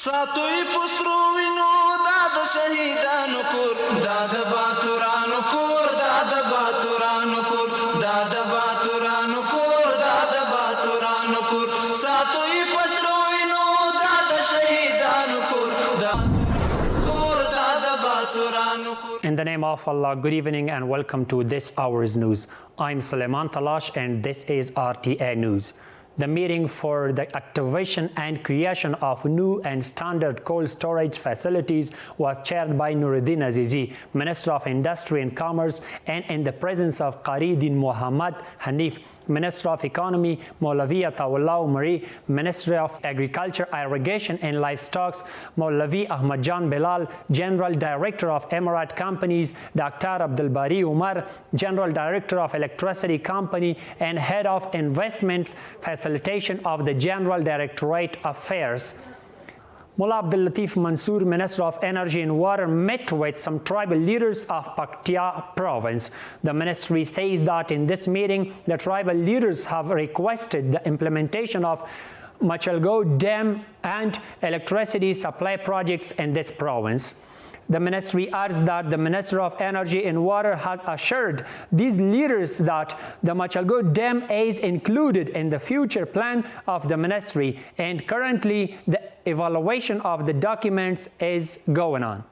ساتوی پسروینو داد شهیدانو کور داد باتورانو کور داد باتورانو کور داد باتورانو کور داد باتورانو کور ساتوی پسروینو داد شهیدانو کور داد باتورانو کور. In the name of Allah, good evening and welcome to this hour's news. I'm Suleiman Talash and this is RTA News. The meeting for the activation and creation of new and standard cold storage facilities was chaired by Nuruddin Azizi, Minister of Industry and Commerce, and in the presence of Qaridin Muhammad Hanif, Minister of Economy, Maulavi Atawallah Umari, Ministry of Agriculture, Irrigation and Livestock, Maulavi Ahmad Jan Bilal, General Director of Emirat Companies, Dr. Abdul Bari Umar, General Director of Electricity Company and Head of Investment Facilitation of the General Directorate Affairs. Mullah Abdul Latif Mansoor, Minister of Energy and Water, met with some tribal leaders of Paktia province. The ministry says that in this meeting, the tribal leaders have requested the implementation of Machalgo Dam and electricity supply projects in this province. The ministry adds that the Minister of Energy and Water has assured these leaders that the Machalgo Dam is included in the future plan of the ministry, and currently the evaluation of the documents is going on.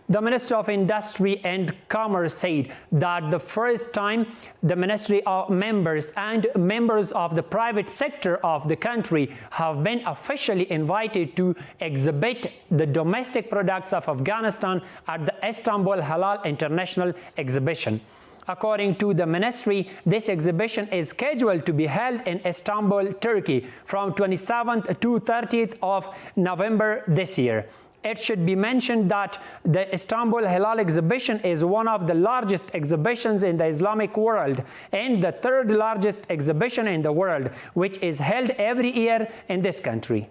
The Minister of Industry and Commerce said that the first time the ministry of members and members of the private sector of the country have been officially invited to exhibit the domestic products of Afghanistan at the Istanbul Halal International Exhibition. According to the ministry, this exhibition is scheduled to be held in Istanbul, Turkey from 27th to 30th of November this year. It should be mentioned that the Istanbul Halal exhibition is one of the largest exhibitions in the Islamic world and the third largest exhibition in the world, which is held every year in this country.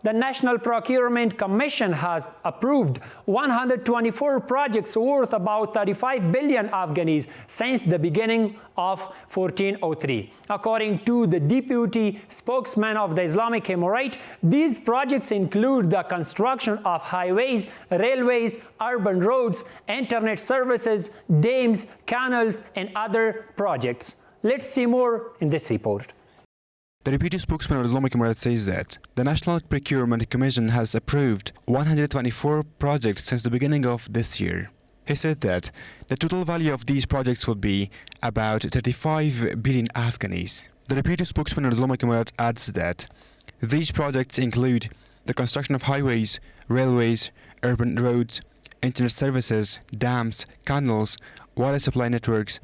The National Procurement Commission has approved 124 projects worth about 35 billion Afghanis since the beginning of 1403. According to the deputy spokesman of the Islamic Emirate, these projects include the construction of highways, railways, urban roads, internet services, dams, canals, and other projects. Let's see more in this report. The deputy spokesman of the Islamic Emirate says that the National Procurement Commission has approved 124 projects since the beginning of this year. He said that the total value of these projects would be about 35 billion Afghanis. The deputy spokesman of the Islamic Emirate adds that these projects include the construction of highways, railways, urban roads, internet services, dams, canals, water supply networks,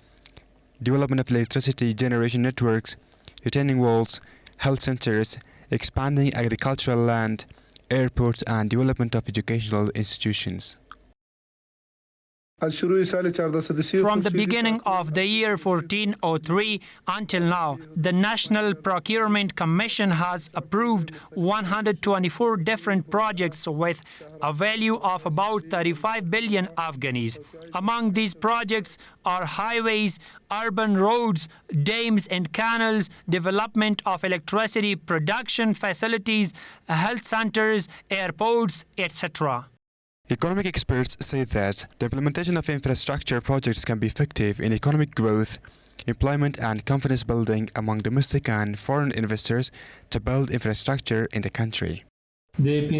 development of electricity generation networks, retaining walls, health centers, expanding agricultural land, airports, and development of educational institutions. From the beginning of the year 1403 until now, the National Procurement Commission has approved 124 different projects with a value of about 35 billion Afghanis. Among these projects are highways, urban roads, dams and canals, development of electricity production facilities, health centers, airports, etc. Economic experts say that the implementation of infrastructure projects can be effective in economic growth, employment and confidence building among domestic and foreign investors to build infrastructure in the country. This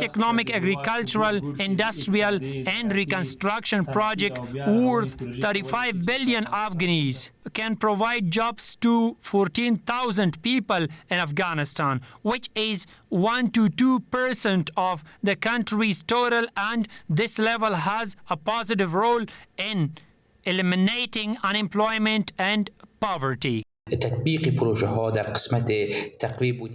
economic, agricultural, industrial and reconstruction project worth 35 billion Afghanis can provide jobs to 14,000 people in Afghanistan, which is 1 to 2% of the country's total, and this level has a positive role in eliminating unemployment and poverty.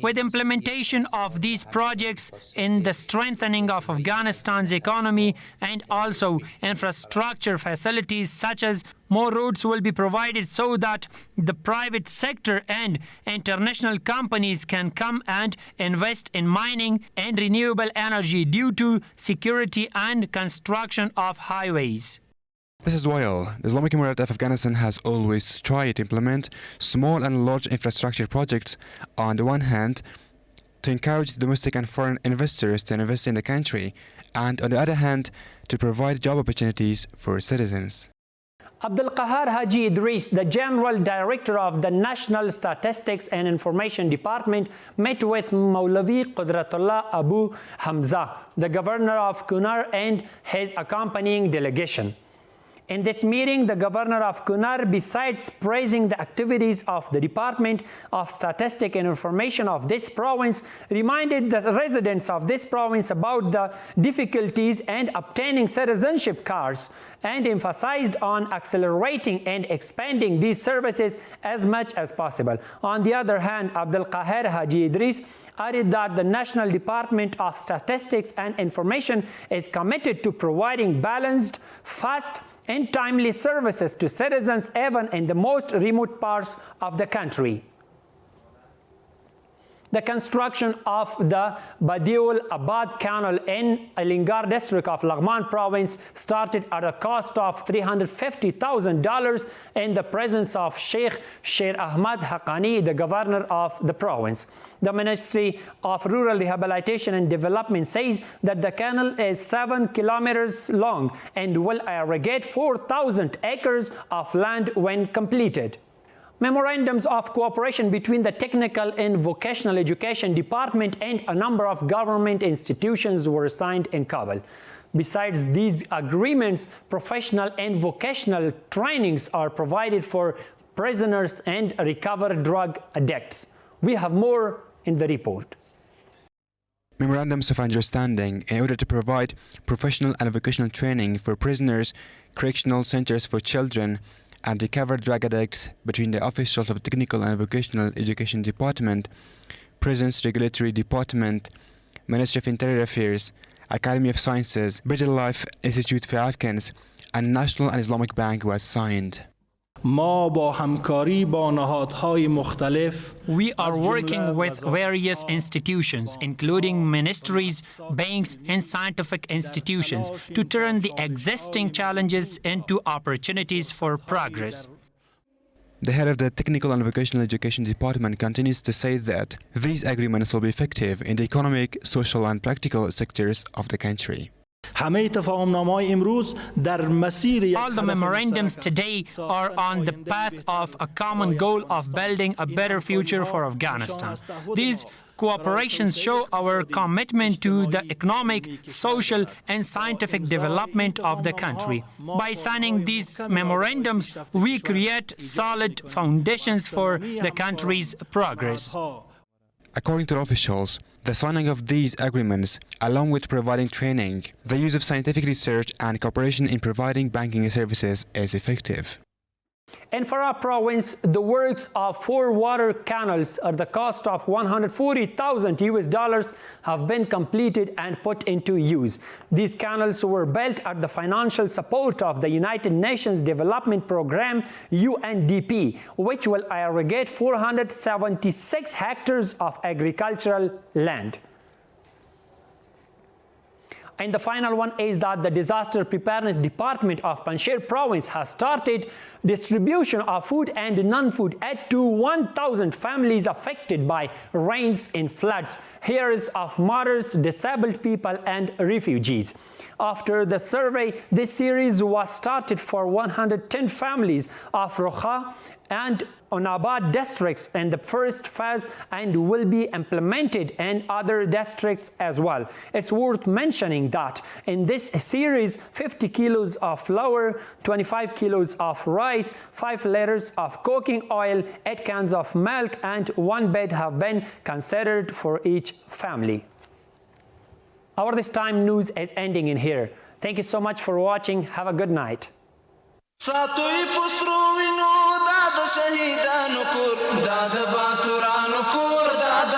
With implementation of these projects in the strengthening of Afghanistan's economy and also infrastructure facilities such as more roads will be provided so that the private sector and international companies can come and invest in mining and renewable energy due to security and construction of highways. This is while the Islamic Emirate of Afghanistan has always tried to implement small and large infrastructure projects on the one hand to encourage domestic and foreign investors to invest in the country, and on the other hand to provide job opportunities for citizens. Abdul Qahar Haji Idris, the General Director of the National Statistics and Information Department, met with Maulavi Qudratullah Abu Hamza, the Governor of Kunar, and his accompanying delegation. In this meeting, the Governor of Kunar, besides praising the activities of the Department of Statistics and Information of this province, reminded the residents of this province about the difficulties in obtaining citizenship cards and emphasized on accelerating and expanding these services as much as possible. On the other hand, Abdul Qahar Haji Idris added that the National Department of Statistics and Information is committed to providing balanced, fast, and timely services to citizens even in the most remote parts of the country. The construction of the Badiul Abad Canal in Alingar district of Laghman province started at a cost of $350,000 in the presence of Sheikh Sher Ahmad Haqqani, the governor of the province. The Ministry of Rural Rehabilitation and Development says that the canal is 7 kilometers long and will irrigate 4,000 acres of land when completed. Memorandums of cooperation between the Technical and Vocational Education Department and a number of government institutions were signed in Kabul. Besides these agreements, professional and vocational trainings are provided for prisoners and recovered drug addicts. We have more in the report. Memorandums of understanding in order to provide professional and vocational training for prisoners, correctional centers for children, and recovered drug addicts between the officials of Technical and Vocational Education Department, Prisons Regulatory Department, Ministry of Interior Affairs, Academy of Sciences, Better Life Institute for Afghans, and National and Islamic Bank was signed. We are working with various institutions, including ministries, banks, and scientific institutions, to turn the existing challenges into opportunities for progress. The head of the Technical and Vocational Education Department continues to say that these agreements will be effective in the economic, social, and practical sectors of the country. All the memorandums today are on the path of a common goal of building a better future for Afghanistan. These cooperations show our commitment to the economic, social, and scientific development of the country. By signing these memorandums, we create solid foundations for the country's progress. According to officials, the signing of these agreements, along with providing training, the use of scientific research and cooperation in providing banking services is effective. In Farah province, the works of 4 water canals at the cost of $140,000 have been completed and put into use. These canals were built at the financial support of the United Nations Development Program, UNDP, which will irrigate 476 hectares of agricultural land. And the final one is that the Disaster Preparedness Department of Panjshir Province has started distribution of food and non-food aid to 1,000 families affected by rains and floods, heirs of mothers, disabled people, and refugees. After the survey, this series was started for 110 families of Rokha and Onabad districts in the first phase and will be implemented in other districts as well. It's worth mentioning that in this series, 50 kilos of flour, 25 kilos of rice, 5 liters of cooking oil, 8 cans of milk, and 1 bed have been considered for each family. Our This Time news is ending in here. Thank you so much for watching. Have a good night. ساتوی پسرو وینو دا د شهیدانو کور دا د باتورانو کور دا د